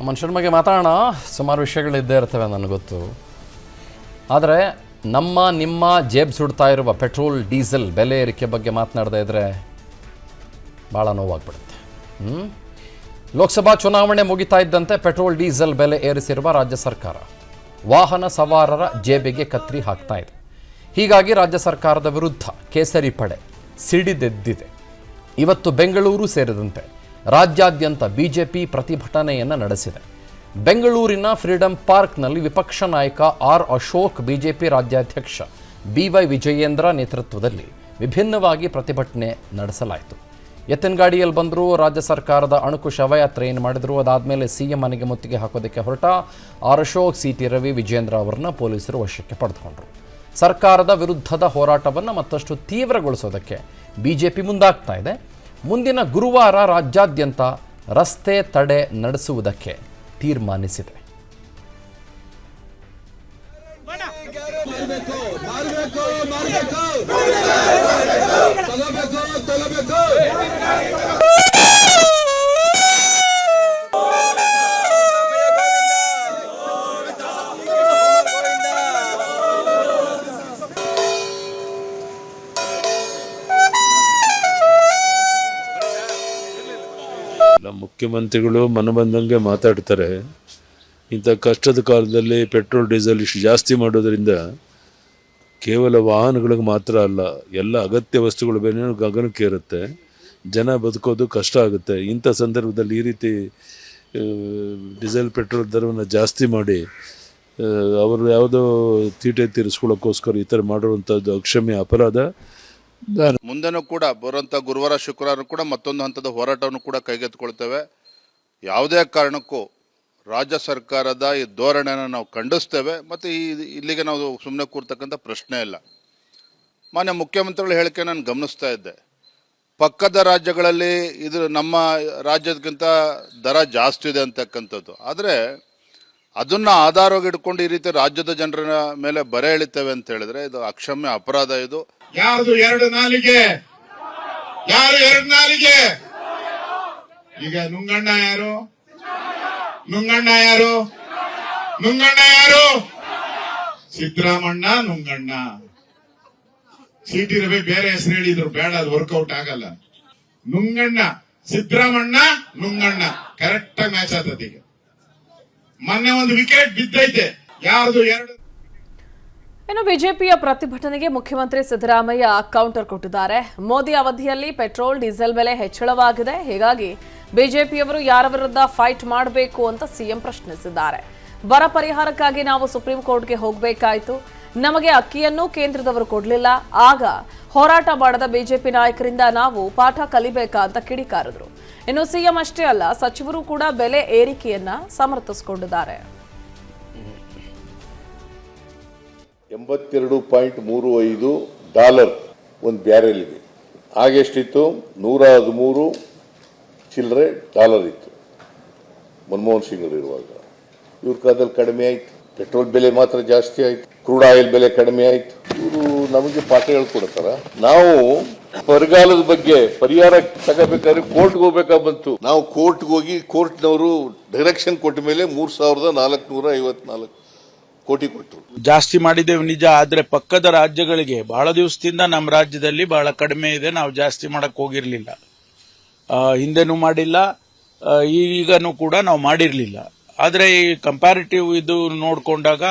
ಮನುಷ್ಯರ ಬಗ್ಗೆ ಮಾತಾಡೋಣ, ಸುಮಾರು ವಿಷಯಗಳಿದ್ದೇ ಇರ್ತವೆ ನನಗೆ ಗೊತ್ತು. ಆದರೆ ನಿಮ್ಮ ಜೇಬ್ ಸುಡ್ತಾ ಇರುವ ಪೆಟ್ರೋಲ್ ಡೀಸೆಲ್ ಬೆಲೆ ಏರಿಕೆ ಬಗ್ಗೆ ಮಾತನಾಡದೇ ಇದ್ದರೆ ಭಾಳ ನೋವಾಗ್ಬಿಡುತ್ತೆ. ಲೋಕಸಭಾ ಚುನಾವಣೆ ಮುಗಿತಾ ಇದ್ದಂತೆ ಪೆಟ್ರೋಲ್ ಡೀಸೆಲ್ ಬೆಲೆ ಏರಿಸಿರುವ ರಾಜ್ಯ ಸರ್ಕಾರ ವಾಹನ ಸವಾರರ ಜೇಬಿಗೆ ಕತ್ರಿ ಹಾಕ್ತಾ ಇದೆ. ಹೀಗಾಗಿ ರಾಜ್ಯ ಸರ್ಕಾರದ ವಿರುದ್ಧ ಕೇಸರಿ ಪಡೆ ಸಿಡಿದೆದ್ದಿದೆ. ಇವತ್ತು ಬೆಂಗಳೂರು ಸೇರಿದಂತೆ ರಾಜ್ಯಾದ್ಯಂತ ಬಿಜೆಪಿ ಪ್ರತಿಭಟನೆಯನ್ನು ನಡೆಸಿದೆ. ಬೆಂಗಳೂರಿನ ಫ್ರೀಡಂ ಪಾರ್ಕ್ನಲ್ಲಿ ವಿಪಕ್ಷ ನಾಯಕ ಆರ್ ಅಶೋಕ್, ಬಿಜೆಪಿ ರಾಜ್ಯಾಧ್ಯಕ್ಷ BY ವಿಜಯೇಂದ್ರ ನೇತೃತ್ವದಲ್ಲಿ ವಿಭಿನ್ನವಾಗಿ ಪ್ರತಿಭಟನೆ ನಡೆಸಲಾಯಿತು. ಎತ್ತಿನಗಾಡಿಯಲ್ಲಿ ಬಂದರು, ರಾಜ್ಯ ಸರ್ಕಾರದ ಅಣುಕು ಶವಯಾತ್ರೆಯನ್ನು ಮಾಡಿದರು. ಅದಾದಮೇಲೆ CM ಮನೆಗೆ ಮುತ್ತಿಗೆ ಹಾಕೋದಕ್ಕೆ ಹೊರಟ ಆರ್ ಅಶೋಕ್, CT ರವಿ, ವಿಜೇಂದ್ರ ಅವರನ್ನ ಪೊಲೀಸರು ವಶಕ್ಕೆ ಪಡೆದುಕೊಂಡರು. ಸರ್ಕಾರದ ವಿರುದ್ಧದ ಹೋರಾಟವನ್ನು ಮತ್ತಷ್ಟು ತೀವ್ರಗೊಳಿಸೋದಕ್ಕೆ ಬಿಜೆಪಿ ಮುಂದಾಗ್ತಾ ಇದೆ. ಮುಂದಿನ ಗುರುವಾರ ರಾಜ್ಯಾದ್ಯಂತ ರಸ್ತೆ ತಡೆ ನಡೆಸುವುದಕ್ಕೆ ತೀರ್ಮಾನಿಸಿದೆ. ಮುಖ್ಯಮಂತ್ರಿಗಳು ಮನಬಂದಂಗೆ ಮಾತಾಡ್ತಾರೆ. ಇಂಥ ಕಷ್ಟದ ಕಾಲದಲ್ಲಿ ಪೆಟ್ರೋಲ್ ಡೀಸೆಲ್ ಇಷ್ಟು ಜಾಸ್ತಿ ಮಾಡೋದ್ರಿಂದ ಕೇವಲ ವಾಹನಗಳಿಗೆ ಮಾತ್ರ ಅಲ್ಲ, ಎಲ್ಲ ಅಗತ್ಯ ವಸ್ತುಗಳ ಬೆಲೆ ಗಗನಕ್ಕೆ ಇರುತ್ತೆ. ಜನ ಬದುಕೋದು ಕಷ್ಟ ಆಗುತ್ತೆ. ಇಂಥ ಸಂದರ್ಭದಲ್ಲಿ ಈ ರೀತಿ ಡೀಸೆಲ್ ಪೆಟ್ರೋಲ್ ದರವನ್ನು ಜಾಸ್ತಿ ಮಾಡಿ ಅವರು ಯಾವುದೋ ತೀಟೆ ತೀರಿಸ್ಕೊಳ್ಳೋಕ್ಕೋಸ್ಕರ ಈ ಥರ ಮಾಡಿರುವಂಥದ್ದು ಅಕ್ಷಮ್ಯ ಅಪರಾಧ. ಮುಂದೆನೂ ಕೂಡ ಬರುವಂಥ ಗುರುವಾರ ಶುಕ್ರವಾರ ಕೂಡ ಮತ್ತೊಂದು ಹಂತದ ಹೋರಾಟವನ್ನು ಕೂಡ ಕೈಗೆತ್ತಿಕೊಳ್ತೇವೆ. ಯಾವುದೇ ಕಾರಣಕ್ಕೂ ರಾಜ್ಯ ಸರ್ಕಾರದ ಈ ಧೋರಣೆಯನ್ನು ನಾವು ಖಂಡಿಸ್ತೇವೆ ಮತ್ತು ಇಲ್ಲಿಗೆ ನಾವು ಸುಮ್ಮನೆ ಕೂರ್ತಕ್ಕಂಥ ಪ್ರಶ್ನೆ ಇಲ್ಲ. ಮಾನ್ಯ ಮುಖ್ಯಮಂತ್ರಿಗಳ ಹೇಳಿಕೆ ನಾನು ಗಮನಿಸ್ತಾ ಇದ್ದೆ. ಪಕ್ಕದ ರಾಜ್ಯಗಳಲ್ಲಿ ಇದು ನಮ್ಮ ರಾಜ್ಯದಕ್ಕಿಂತ ದರ ಜಾಸ್ತಿ ಇದೆ ಅಂತಕ್ಕಂಥದ್ದು. ಆದರೆ ಅದನ್ನು ಆಧಾರವಾಗಿ ಇಟ್ಕೊಂಡು ಈ ರೀತಿ ರಾಜ್ಯದ ಜನರ ಮೇಲೆ ಬರೆ ಎಳಿತೇವೆ ಅಂತ ಹೇಳಿದ್ರೆ ಇದು ಅಕ್ಷಮ್ಯ ಅಪರಾಧ. ಇದು ಯಾರ್ದು ಎರಡು ನಾಲಿಗೆ, ಯಾರು ಎರಡು ನಾಲಿಗೆ? ಈಗ ನುಂಗಣ್ಣ ಯಾರು? ನುಂಗಣ್ಣ ಯಾರು? ನುಂಗಣ್ಣ ಯಾರು? ಸಿದ್ದರಾಮಣ್ಣ ನುಂಗಣ್ಣ. CT ರವಿ ಬೇರೆ ಹೆಸರು ಹೇಳಿದ್ರು, ಬೇಡ, ಅದು ವರ್ಕೌಟ್ ಆಗಲ್ಲ. ನುಂಗಣ್ಣ, ಸಿದ್ದರಾಮಣ್ಣ, ನುಂಗಣ್ಣ ಕರೆಕ್ಟ್ ಆಗಿ ಮ್ಯಾಚ್ ಆಗ್ತದೆ. ಈಗ ಮೊನ್ನೆ ಒಂದು ವಿಕೆಟ್ ಬಿದ್ದೈತೆ. ಯಾರ್ದು ಎರಡು? ಇನ್ನು ಬಿಜೆಪಿಯ ಪ್ರತಿಭಟನೆಗೆ ಮುಖ್ಯಮಂತ್ರಿ ಸಿದ್ದರಾಮಯ್ಯ ಕೌಂಟರ್ ಕೊಟ್ಟಿದ್ದಾರೆ. ಮೋದಿ ಅವಧಿಯಲ್ಲಿ ಪೆಟ್ರೋಲ್ ಡೀಸೆಲ್ ಬೆಲೆ ಹೆಚ್ಚಳವಾಗಿದೆ, ಹೀಗಾಗಿ ಬಿಜೆಪಿಯವರು ಯಾರ ವಿರುದ್ಧ ಫೈಟ್ ಮಾಡಬೇಕು ಅಂತ CM ಪ್ರಶ್ನಿಸಿದ್ದಾರೆ. ಬರ ಪರಿಹಾರಕ್ಕಾಗಿ ನಾವು ಸುಪ್ರೀಂ ಕೋರ್ಟ್ಗೆ ಹೋಗಬೇಕಾಯಿತು, ನಮಗೆ ಅಕ್ಕಿಯನ್ನು ಕೇಂದ್ರದವರು ಕೊಡಲಿಲ್ಲ, ಆಗ ಹೋರಾಟ ಮಾಡದ ಬಿಜೆಪಿ ನಾಯಕರಿಂದ ನಾವು ಪಾಠ ಕಲಿಬೇಕಾ ಅಂತ ಕಿಡಿಕಾರಿದ್ರು. ಇನ್ನು CM ಅಷ್ಟೇ ಅಲ್ಲ, ಸಚಿವರು ಕೂಡ ಬೆಲೆ ಏರಿಕೆಯನ್ನ ಸಮರ್ಥಿಸಿಕೊಂಡಿದ್ದಾರೆ. 82.35 ಡಾಲರ್ ಒಂದು ಬ್ಯಾರೆಲ್ಗೆ. ಆಗೆಷ್ಟಿತ್ತು? 113 ಚಿಲ್ಲರೆ ಡಾಲರ್ ಇತ್ತು ಮನಮೋಹನ್ ಸಿಂಗ್ ಇರುವಾಗ. ಇವ್ರ ಕಾಲದಲ್ಲಿ ಕಡಿಮೆ ಆಯ್ತು. ಪೆಟ್ರೋಲ್ ಬೆಲೆ ಮಾತ್ರ ಜಾಸ್ತಿ ಆಯ್ತು, ಕ್ರೂಡ್ ಆಯಿಲ್ ಬೆಲೆ ಕಡಿಮೆ ಆಯ್ತು. ಇವರು ನಮಗೆ ಪಾಠ ಹೇಳ್ಕೊಡ್ತಾರ. ನಾವು ಬರಗಾಲದ ಬಗ್ಗೆ ಪರಿಹಾರ ತಗೋಬೇಕಾದ್ರೆ ಕೋರ್ಟ್ಗೆ ಹೋಗ್ಬೇಕಾ ಬಂತು. ನಾವು ಕೋರ್ಟ್ಗೆ ಹೋಗಿ ಕೋರ್ಟ್ನವರು ಡೈರೆಕ್ಷನ್ ಕೊಟ್ಟ ಮೇಲೆ 3,454 ಕೋಟಿ ಕೊಟ್ಟರು. ಜಾಸ್ತಿ ಮಾಡಿದ್ದೇವೆ ನಿಜ, ಆದ್ರೆ ಪಕ್ಕದ ರಾಜ್ಯಗಳಿಗೆ ಬಹಳ ದಿವಸದಿಂದ ನಮ್ಮ ರಾಜ್ಯದಲ್ಲಿ ಬಹಳ ಕಡಿಮೆ ಇದೆ. ನಾವು ಜಾಸ್ತಿ ಮಾಡಕ್ ಹೋಗಿರ್ಲಿಲ್ಲ, ಹಿಂದೆನೂ ಮಾಡಿಲ್ಲ, ಈಗನೂ ಕೂಡ ನಾವು ಮಾಡಿರ್ಲಿಲ್ಲ. ಆದ್ರೆ ಈ ಕಂಪ್ಯಾರಿಟಿವ್ ಇದು ನೋಡ್ಕೊಂಡಾಗ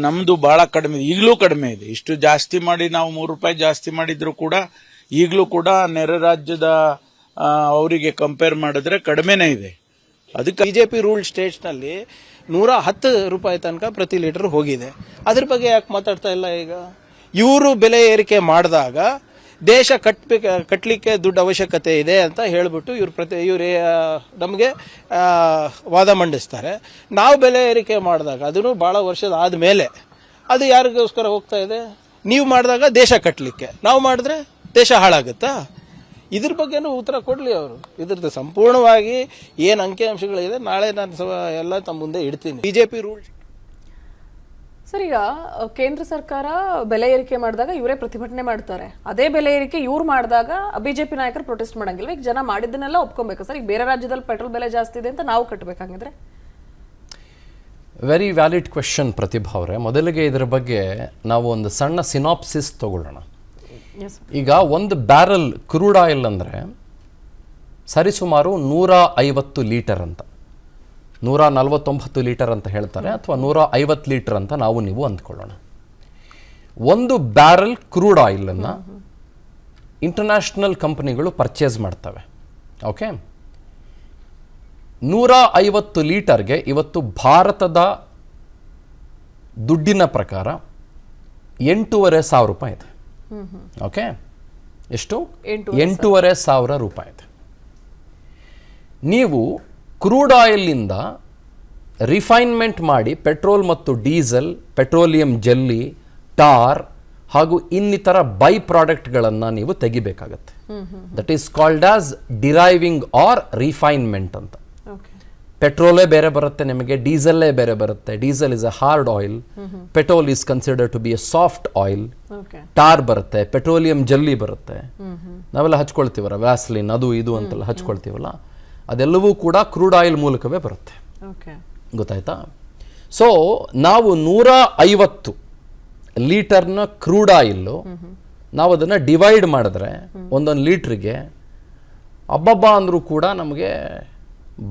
ನಮ್ದು ಬಹಳ ಕಡಿಮೆ, ಈಗಲೂ ಕಡಿಮೆ ಇದೆ. ಇಷ್ಟು ಜಾಸ್ತಿ ಮಾಡಿ ನಾವು ₹3 ಜಾಸ್ತಿ ಮಾಡಿದ್ರು ಕೂಡ ಈಗಲೂ ಕೂಡ ನೆರೆ ರಾಜ್ಯದ ಅವರಿಗೆ ಕಂಪೇರ್ ಮಾಡಿದ್ರೆ ಕಡಿಮೆನೇ ಇದೆ. ಅದಕ್ಕೆ ಬಿಜೆಪಿ ರೂಲ್ ಸ್ಟೇಟ್ಸ್ ನಲ್ಲಿ ₹110 ತನಕ ಪ್ರತಿ ಲೀಟರ್ ಹೋಗಿದೆ. ಅದ್ರ ಬಗ್ಗೆ ಯಾಕೆ ಮಾತಾಡ್ತಾ ಇಲ್ಲ? ಈಗ ಇವರು ಬೆಲೆ ಏರಿಕೆ ಮಾಡಿದಾಗ ದೇಶ ಕಟ್ಟಲಿಕ್ಕೆ ದುಡ್ಡು ಅವಶ್ಯಕತೆ ಇದೆ ಅಂತ ಹೇಳ್ಬಿಟ್ಟು ಇವ್ರು ನಮಗೆ ವಾದ ಮಂಡಿಸ್ತಾರೆ. ನಾವು ಬೆಲೆ ಏರಿಕೆ ಮಾಡಿದಾಗ ಅದನ್ನು ಬಹಳ ವರ್ಷದ ಆದ್ಮೇಲೆ ಅದು ಯಾರಿಗೋಸ್ಕರ ಹೋಗ್ತಾ ಇದೆ? ನೀವು ಮಾಡಿದಾಗ ದೇಶ ಕಟ್ಟಲಿಕ್ಕೆ, ನಾವು ಮಾಡಿದ್ರೆ ದೇಶ ಹಾಳಾಗುತ್ತಾ? ಇದ್ರ ಬಗ್ಗೆನೂ ಉತ್ತರ ಕೊಡ್ಲಿ ಅವರು. ಇದ್ರದ್ದು ಸಂಪೂರ್ಣವಾಗಿ ಏನ್ ಅಂಕಿಅಂಶಗಳಿದೆ ನಾಳೆ ನಾನು ಎಲ್ಲ ತಮ್ಮ ಮುಂದೆ ಇಡ್ತೀನಿ. ಬಿಜೆಪಿ ರೂಲ್ ಸರ್, ಈಗ ಕೇಂದ್ರ ಸರ್ಕಾರ ಬೆಲೆ ಏರಿಕೆ ಮಾಡಿದಾಗ ಇವರೇ ಪ್ರತಿಭಟನೆ ಮಾಡ್ತಾರೆ. ಅದೇ ಬೆಲೆ ಏರಿಕೆ ಇವ್ರು ಮಾಡಿದಾಗ ಬಿಜೆಪಿ ನಾಯಕರು ಪ್ರೊಟೆಸ್ಟ್ ಮಾಡಂಗಿಲ್ವ? ಈಗ ಜನ ಮಾಡಿದ್ದನ್ನೆಲ್ಲ ಒಪ್ಕೊಬೇಕು ಸರ್. ಈಗ ಬೇರೆ ರಾಜ್ಯದಲ್ಲಿ ಪೆಟ್ರೋಲ್ ಬೆಲೆ ಜಾಸ್ತಿ ಇದೆ ಅಂತ ನಾವು ಕಟ್ಟಬೇಕಾಗಿದ್ರೆ? ವೆರಿ ವ್ಯಾಲಿಡ್ ಕ್ವೆಶನ್ ಪ್ರತಿಭಾ ಅವರೇ. ಮೊದಲಿಗೆ ಇದರ ಬಗ್ಗೆ ನಾವು ಒಂದು ಸಣ್ಣ ಸಿನಾಪ್ಸಿಸ್ ತಗೊಳ್ಳೋಣ. ಈಗ ಒಂದು ಬ್ಯಾರಲ್ ಕ್ರೂಡ್ ಆಯಿಲ್ ಅಂದರೆ ಸರಿಸುಮಾರು 150 ಲೀಟರ್ ಅಂತ, 149 ಲೀಟರ್ ಅಂತ ಹೇಳ್ತಾರೆ, ಅಥವಾ 150 ಲೀಟರ್ ಅಂತ ನಾವು ನೀವು ಅಂದ್ಕೊಳ್ಳೋಣ. ಒಂದು ಬ್ಯಾರಲ್ ಕ್ರೂಡ್ ಆಯಿಲನ್ನು ಇಂಟರ್ನ್ಯಾಷನಲ್ ಕಂಪನಿಗಳು ಪರ್ಚೇಸ್ ಮಾಡ್ತವೆ. ಓಕೆ, 150 ಲೀಟರ್ಗೆ ಇವತ್ತು ಭಾರತದ ದುಡ್ಡಿನ ಪ್ರಕಾರ 8,500 ರೂಪಾಯಿ ಇದೆ. ಓಕೆ, ಎಷ್ಟು? 8,500 ರೂಪಾಯಿ ಇದೆ. ನೀವು ಕ್ರೂಡ್ ಆಯಿಲಿಂದ ರಿಫೈನ್ಮೆಂಟ್ ಮಾಡಿ ಪೆಟ್ರೋಲ್ ಮತ್ತು ಡೀಸೆಲ್, ಪೆಟ್ರೋಲಿಯಂ ಜೆಲ್ಲಿ, ಟಾರ್ ಹಾಗೂ ಇನ್ನಿತರ ಬೈ ಪ್ರಾಡಕ್ಟ್ಗಳನ್ನು ನೀವು ತೆಗಿಬೇಕಾಗತ್ತೆ. That is called as deriving or refinement ಅಂತ. ಪೆಟ್ರೋಲೇ ಬೇರೆ ಬರುತ್ತೆ ನಿಮಗೆ, ಡೀಸೆಲ್ಲೇ ಬೇರೆ ಬರುತ್ತೆ. Diesel is a hard oil, petrol is considered to be a soft oil. Tar ಬರುತ್ತೆ, ಪೆಟ್ರೋಲಿಯಂ ಜೆಲ್ಲಿ ಬರುತ್ತೆ, ನಾವೆಲ್ಲ ಹಚ್ಕೊಳ್ತೀವಲ್ಲ ವ್ಯಾಸ್ಲಿನ್ ಅದು ಇದು ಅಂತೆಲ್ಲ ಹಚ್ಕೊಳ್ತೀವಲ್ಲ, ಅದೆಲ್ಲವೂ ಕೂಡ ಕ್ರೂಡ್ ಆಯಿಲ್ ಮೂಲಕವೇ ಬರುತ್ತೆ. ಗೊತ್ತಾಯ್ತಾ? ಸೊ ನಾವು 150 ಲೀಟರ್ನ ಕ್ರೂಡ್ ಆಯಿಲ್ಲು ನಾವು ಅದನ್ನು ಡಿವೈಡ್ ಮಾಡಿದ್ರೆ ಒಂದೊಂದು ಲೀಟ್ರಿಗೆ ಅಬ್ಬಬ್ಬ ಅಂದರೂ ಕೂಡ ನಮಗೆ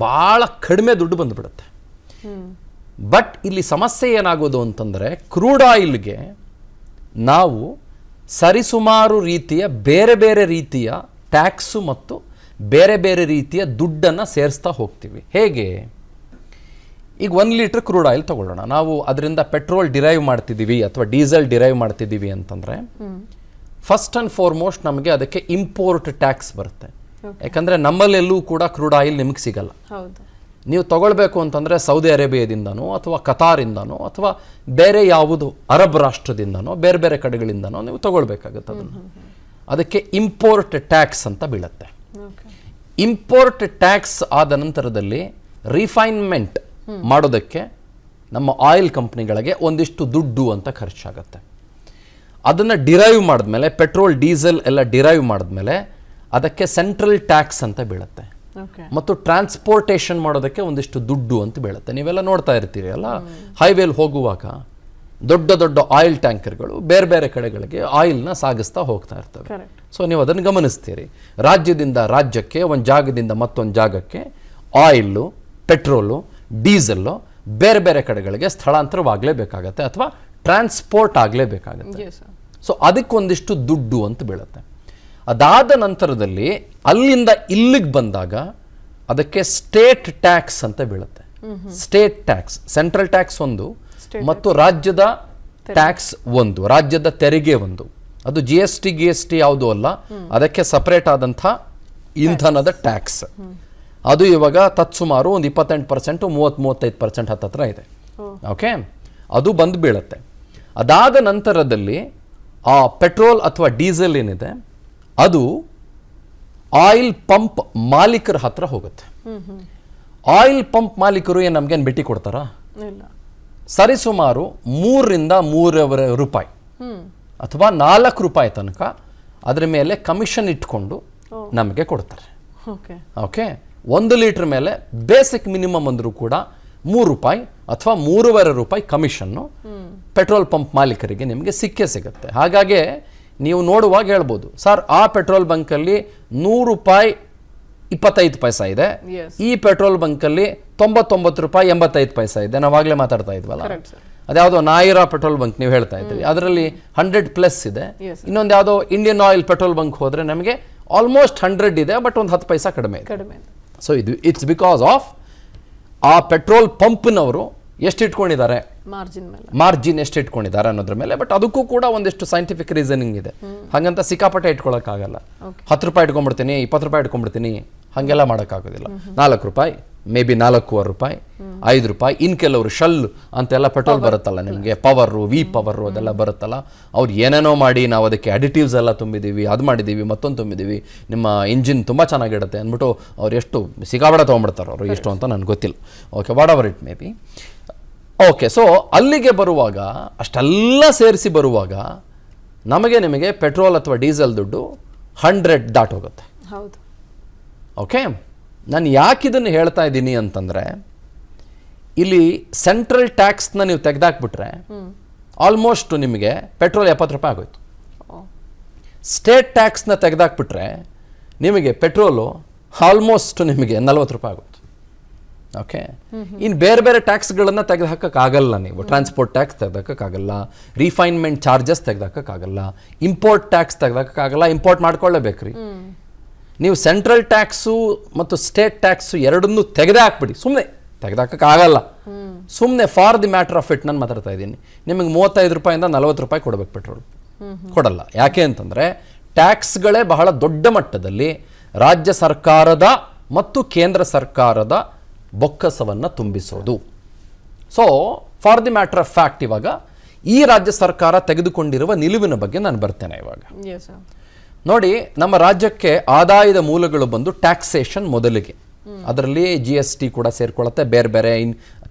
ಭಾಳ ಕಡಿಮೆ ದುಡ್ಡು ಬಂದುಬಿಡುತ್ತೆ. ಬಟ್ ಇಲ್ಲಿ ಸಮಸ್ಯೆ ಏನಾಗೋದು ಅಂತಂದರೆ, ಕ್ರೂಡ್ ಆಯಿಲ್ಗೆ ನಾವು ಸರಿಸುಮಾರು ರೀತಿಯ ಬೇರೆ ಬೇರೆ ರೀತಿಯ ಟ್ಯಾಕ್ಸು ಮತ್ತು ಬೇರೆ ಬೇರೆ ರೀತಿಯ ದುಡ್ಡನ್ನು ಸೇರಿಸ್ತಾ ಹೋಗ್ತೀವಿ. ಹೇಗೆ? ಈಗ 1 ಲೀಟ್ರ್ ಕ್ರೂಡ್ ಆಯಿಲ್ ತಗೊಳ್ಳೋಣ, ನಾವು ಅದರಿಂದ ಪೆಟ್ರೋಲ್ ಡಿರೈವ್ ಮಾಡ್ತಿದ್ದೀವಿ ಅಥವಾ ಡೀಸೆಲ್ ಡಿರೈವ್ ಮಾಡ್ತಿದ್ದೀವಿ ಅಂತಂದರೆ ಫಸ್ಟ್ ಆ್ಯಂಡ್ ಫಾರ್ಮೋಸ್ಟ್ ನಮಗೆ ಅದಕ್ಕೆ ಇಂಪೋರ್ಟ್ ಟ್ಯಾಕ್ಸ್ ಬರುತ್ತೆ. ಯಾಕಂದರೆ ನಮ್ಮಲ್ಲೆಲ್ಲೂ ಕೂಡ ಕ್ರೂಡ್ ಆಯಿಲ್ ನಿಮಗೆ ಸಿಗಲ್ಲ. ನೀವು ತಗೊಳ್ಬೇಕು ಅಂತಂದರೆ ಸೌದಿ ಅರೇಬಿಯಾದಿಂದನೋ ಅಥವಾ ಕತಾರಿಂದನೋ ಅಥವಾ ಬೇರೆ ಯಾವುದು ಅರಬ್ ರಾಷ್ಟ್ರದಿಂದನೋ ಬೇರೆ ಬೇರೆ ಕಡೆಗಳಿಂದನೋ ನೀವು ತಗೊಳ್ಬೇಕಾಗುತ್ತೆ. ಅದನ್ನು ಅದಕ್ಕೆ ಇಂಪೋರ್ಟ್ ಟ್ಯಾಕ್ಸ್ ಅಂತ ಬೀಳುತ್ತೆ. ಇಂಪೋರ್ಟ್ ಟ್ಯಾಕ್ಸ್ ಆದ ನಂತರದಲ್ಲಿ ರಿಫೈನ್ಮೆಂಟ್ ಮಾಡೋದಕ್ಕೆ ನಮ್ಮ ಆಯಿಲ್ ಕಂಪ್ನಿಗಳಿಗೆ ಒಂದಿಷ್ಟು ದುಡ್ಡು ಅಂತ ಖರ್ಚಾಗತ್ತೆ. ಅದನ್ನು ಡಿರೈವ್ ಮಾಡಿದ್ಮೇಲೆ, ಪೆಟ್ರೋಲ್ ಡೀಸೆಲ್ ಎಲ್ಲ ಡಿರೈವ್ ಮಾಡಿದ್ಮೇಲೆ ಅದಕ್ಕೆ ಸೆಂಟ್ರಲ್ ಟ್ಯಾಕ್ಸ್ ಅಂತ ಬೀಳುತ್ತೆ. ಮತ್ತು ಟ್ರಾನ್ಸ್ಪೋರ್ಟೇಷನ್ ಮಾಡೋದಕ್ಕೆ ಒಂದಿಷ್ಟು ದುಡ್ಡು ಅಂತ ಬೀಳುತ್ತೆ. ನೀವೆಲ್ಲ ನೋಡ್ತಾ ಇರ್ತೀರಿ ಅಲ್ಲ, ಹೈವೇಲಿ ಹೋಗುವಾಗ ದೊಡ್ಡ ದೊಡ್ಡ ಆಯಿಲ್ ಟ್ಯಾಂಕರ್ಗಳು ಬೇರೆ ಬೇರೆ ಕಡೆಗಳಿಗೆ ಆಯಿಲ್ನ ಸಾಗಿಸ್ತಾ ಹೋಗ್ತಾ ಇರ್ತವೆ. ಸೊ ನೀವು ಅದನ್ನು ಗಮನಿಸ್ತೀರಿ. ರಾಜ್ಯದಿಂದ ರಾಜ್ಯಕ್ಕೆ, ಒಂದು ಜಾಗದಿಂದ ಮತ್ತೊಂದು ಜಾಗಕ್ಕೆ ಆಯಿಲ್ಲು, ಪೆಟ್ರೋಲು, ಡೀಸೆಲ್ಲು ಬೇರೆ ಬೇರೆ ಕಡೆಗಳಿಗೆ ಸ್ಥಳಾಂತರವಾಗಲೇಬೇಕಾಗತ್ತೆ ಅಥವಾ ಟ್ರಾನ್ಸ್ಪೋರ್ಟ್ ಆಗಲೇಬೇಕಾಗತ್ತೆ. ಸೊ ಅದಕ್ಕೊಂದಿಷ್ಟು ದುಡ್ಡು ಅಂತ ಬೀಳುತ್ತೆ. ಅದಾದ ನಂತರದಲ್ಲಿ ಅಲ್ಲಿಂದ ಇಲ್ಲಿಗೆ ಬಂದಾಗ ಅದಕ್ಕೆ ಸ್ಟೇಟ್ ಟ್ಯಾಕ್ಸ್ ಅಂತ ಬೀಳುತ್ತೆ. ಸ್ಟೇಟ್ ಟ್ಯಾಕ್ಸ್, ಸೆಂಟ್ರಲ್ ಟ್ಯಾಕ್ಸ್ ಒಂದು ಮತ್ತು ರಾಜ್ಯದ ಟ್ಯಾಕ್ಸ್ ಒಂದು, ರಾಜ್ಯದ ತೆರಿಗೆ ಒಂದು. ಅದು GST ಯಾವುದೂ ಅಲ್ಲ, ಅದಕ್ಕೆ ಸಪರೇಟ್ ಆದಂಥ ಇಂಧನದ ಟ್ಯಾಕ್ಸ್. ಅದು ಇವಾಗ ತತ್ಸುಮಾರು ಒಂದು 28%, 30-35% ಹತ್ತತ್ರ ಇದೆ. ಓಕೆ, ಅದು ಬಂದು ಬೀಳುತ್ತೆ. ಅದಾದ ನಂತರದಲ್ಲಿ ಆ ಪೆಟ್ರೋಲ್ ಅಥವಾ ಡೀಸೆಲ್ ಏನಿದೆ ಅದು ಆಯಿಲ್ ಪಂಪ್ ಮಾಲೀಕರ ಹತ್ರ ಹೋಗುತ್ತೆ. ಆಯಿಲ್ ಪಂಪ್ ಮಾಲೀಕರು ಏನು ನಮಗೇನು ಭೇಟಿ ಕೊಡ್ತಾರಾ? ಸರಿಸುಮಾರು 3ರಿಂದ 3.5 ರೂಪಾಯಿ ಅಥವಾ 4 ರೂಪಾಯಿ ತನಕ ಅದರ ಮೇಲೆ ಕಮಿಷನ್ ಇಟ್ಕೊಂಡು ನಮಗೆ ಕೊಡ್ತಾರೆ. ಓಕೆ, 1 ಲೀಟರ್ ಮೇಲೆ ಬೇಸಿಕ್ ಮಿನಿಮಮ್ ಅಂದರೂ ಕೂಡ 3 ರೂಪಾಯಿ ಅಥವಾ 3.5 ರೂಪಾಯಿ ಕಮಿಷನ್ನು ಪೆಟ್ರೋಲ್ ಪಂಪ್ ಮಾಲೀಕರಿಗೆ ನಿಮಗೆ ಸಿಕ್ಕೇ ಸಿಗುತ್ತೆ. ಹಾಗಾಗಿ ನೀವು ನೋಡುವಾಗ ಹೇಳ್ಬೋದು, ಸರ್ ಆ ಪೆಟ್ರೋಲ್ ಬಂಕಲ್ಲಿ 100 ರೂಪಾಯಿ 25 ಪೈಸಾ ಇದೆ, ಈ ಪೆಟ್ರೋಲ್ ಬಂಕಲ್ಲಿ 99 ರೂಪಾಯಿ 85 ಪೈಸಾ ಇದೆ. ನಾವಾಗಲೇ ಮಾತಾಡ್ತಾ ಇದ್ವಲ್ಲ, ಅದ್ಯಾವುದೋ ನಾಯಿರಾ ಪೆಟ್ರೋಲ್ ಬಂಕ್ ನೀವು ಹೇಳ್ತಾ ಇದ್ರಿ, ಅದರಲ್ಲಿ 100+ ಇದೆ. ಇನ್ನೊಂದು ಯಾವುದೋ ಇಂಡಿಯನ್ ಆಯಿಲ್ ಪೆಟ್ರೋಲ್ ಬಂಕ್ ಹೋದರೆ ನಮಗೆ ಆಲ್ಮೋಸ್ಟ್ 100 ಇದೆ, ಬಟ್ ಒಂದು 10 ಪೈಸಾ ಕಡಿಮೆ ಇದೆ. ಸೊ ಇದು ಇಟ್ಸ್ ಬಿಕಾಸ್ ಆಫ್ ಆ ಪೆಟ್ರೋಲ್ ಪಂಪ್ನವರು ಎಷ್ಟು ಇಟ್ಕೊಂಡಿದ್ದಾರೆ, ಮಾರ್ಜಿನ್ ಎಷ್ಟು ಇಟ್ಕೊಂಡಿದ್ದಾರೆ ಅನ್ನೋದ್ರ ಮೇಲೆ. ಬಟ್ ಅದಕ್ಕೂ ಕೂಡ ಒಂದಿಷ್ಟು ಸೈಂಟಿಫಿಕ್ ರೀಸನಿಂಗ್ ಇದೆ. ಹಾಗಂತ ಸಿಕ್ಕಾಪಟ್ಟೆ ಇಟ್ಕೊಳ್ಳೋಕ್ಕಾಗಲ್ಲ. 10 ರೂಪಾಯಿ ಇಟ್ಕೊಂಡ್ಬಿಡ್ತೀನಿ, 20 ರೂಪಾಯಿ ಇಟ್ಕೊಂಡ್ಬಿಡ್ತೀನಿ, ಹಾಗೆಲ್ಲ ಮಾಡೋಕ್ಕಾಗೋದಿಲ್ಲ. 4 ರೂಪಾಯಿ, ಮೇ ಬಿ 4.25 ರೂಪಾಯಿ, 5 ರೂಪಾಯಿ. ಇನ್ನು ಕೆಲವರು ಶಲ್ ಅಂತೆಲ್ಲ ಪೆಟ್ರೋಲ್ ಬರುತ್ತಲ್ಲ ನಿಮಗೆ, ಪವರು, ವಿ ಪವರು ಅದೆಲ್ಲ ಬರುತ್ತಲ್ಲ, ಅವ್ರು ಏನೇನೋ ಮಾಡಿ ನಾವು ಅದಕ್ಕೆ ಅಡಿಟಿವ್ಸ್ ಎಲ್ಲ ತುಂಬಿದ್ದೀವಿ, ಅದು ಮಾಡಿದ್ದೀವಿ, ಮತ್ತೊಂದು ತುಂಬಿದ್ದೀವಿ, ನಿಮ್ಮ ಇಂಜಿನ್ ತುಂಬ ಚೆನ್ನಾಗಿಡುತ್ತೆ ಅಂದ್ಬಿಟ್ಟು ಅವ್ರು ಎಷ್ಟು ಸಿಕ್ಕಾಪಟ್ಟೆ ತೊಗೊಂಡ್ಬಿಡ್ತಾರೆ. ಅವರು ಎಷ್ಟು ಅಂತ ನನಗೆ ಗೊತ್ತಿಲ್ಲ. Okay, what ever it may be. Okay, so ಅಲ್ಲಿಗೆ ಬರುವಾಗ ಅಷ್ಟೆಲ್ಲ ಸೇರಿಸಿ ಬರುವಾಗ ನಮಗೆ ನಿಮಗೆ ಪೆಟ್ರೋಲ್ ಅಥವಾ ಡೀಸೆಲ್ ದುಡ್ಡು 100 ದಾಟೋಗುತ್ತೆ. ಹೌದು. ಓಕೆ, ನಾನು ಯಾಕೆ ಇದನ್ನು ಹೇಳ್ತಾ ಇದ್ದೀನಿ ಅಂತಂದರೆ, ಇಲ್ಲಿ ಸೆಂಟ್ರಲ್ ಟ್ಯಾಕ್ಸ್ನ ನೀವು ತೆಗೆದಾಕ್ಬಿಟ್ರೆ ಆಲ್ಮೋಸ್ಟ್ ನಿಮಗೆ ಪೆಟ್ರೋಲ್ 70 ರೂಪಾಯಿ ಆಗೋಯ್ತು. ಸ್ಟೇಟ್ ಟ್ಯಾಕ್ಸ್ನ ತೆಗೆದಾಕ್ಬಿಟ್ರೆ ನಿಮಗೆ ಪೆಟ್ರೋಲು ಆಲ್ಮೋಸ್ಟ್ ನಿಮಗೆ 40 ರೂಪಾಯಿ ಆಗೋಯ್ತು. ಓಕೆ, ಇನ್ನು ಬೇರೆ ಬೇರೆ ಟ್ಯಾಕ್ಸ್ಗಳನ್ನು ತೆಗೆದುಹಾಕೋಕ್ಕಾಗಲ್ಲ. ನೀವು ಟ್ರಾನ್ಸ್ಪೋರ್ಟ್ ಟ್ಯಾಕ್ಸ್ ತೆಗೆದಾಕೋಕ್ಕಾಗಲ್ಲ, ರಿಫೈನ್ಮೆಂಟ್ ಚಾರ್ಜಸ್ ತೆಗೆದಾಕೋಕ್ಕಾಗಲ್ಲ, ಇಂಪೋರ್ಟ್ ಟ್ಯಾಕ್ಸ್ ತೆಗೆದಾಕೋಕ್ಕಾಗಲ್ಲ, ಇಂಪೋರ್ಟ್ ಮಾಡ್ಕೊಳ್ಳೇಬೇಕ್ರಿ. ನೀವು ಸೆಂಟ್ರಲ್ ಟ್ಯಾಕ್ಸು ಮತ್ತು ಸ್ಟೇಟ್ ಟ್ಯಾಕ್ಸು ಎರಡನ್ನೂ ತೆಗೆದೇ ಹಾಕ್ಬಿಡಿ, ಸುಮ್ಮನೆ ತೆಗೆದಾಕೋಕ್ಕಾಗಲ್ಲ. ಸುಮ್ಮನೆ for the matter of it ನಾನು ಮಾತಾಡ್ತಾ ಇದ್ದೀನಿ. ನಿಮಗೆ 35 ರೂಪಾಯಿಂದ 40 ರೂಪಾಯಿ ಕೊಡಬೇಕು ಪೆಟ್ರೋಲ್, ಕೊಡಲ್ಲ. ಯಾಕೆ ಅಂತಂದರೆ ಟ್ಯಾಕ್ಸ್ಗಳೇ ಬಹಳ ದೊಡ್ಡ ಮಟ್ಟದಲ್ಲಿ ರಾಜ್ಯ ಸರ್ಕಾರದ ಮತ್ತು ಕೇಂದ್ರ ಸರ್ಕಾರದ ಬೊಕ್ಕಸವನ್ನು ತುಂಬಿಸೋದು. So for the matter of fact, ಇವಾಗ ಈ ರಾಜ್ಯ ಸರ್ಕಾರ ತೆಗೆದುಕೊಂಡಿರುವ ನಿಲುವಿನ ಬಗ್ಗೆ ನಾನು ಬರ್ತೇನೆ. ಇವಾಗ ನೋಡಿ, ನಮ್ಮ ರಾಜ್ಯಕ್ಕೆ ಆದಾಯದ ಮೂಲಗಳು ಬಂದು ಟ್ಯಾಕ್ಸೇಷನ್ ಮೊದಲಿಗೆ, ಅದರಲ್ಲಿ GST ಕೂಡ ಸೇರ್ಕೊಳ್ಳುತ್ತೆ, ಬೇರೆ ಬೇರೆ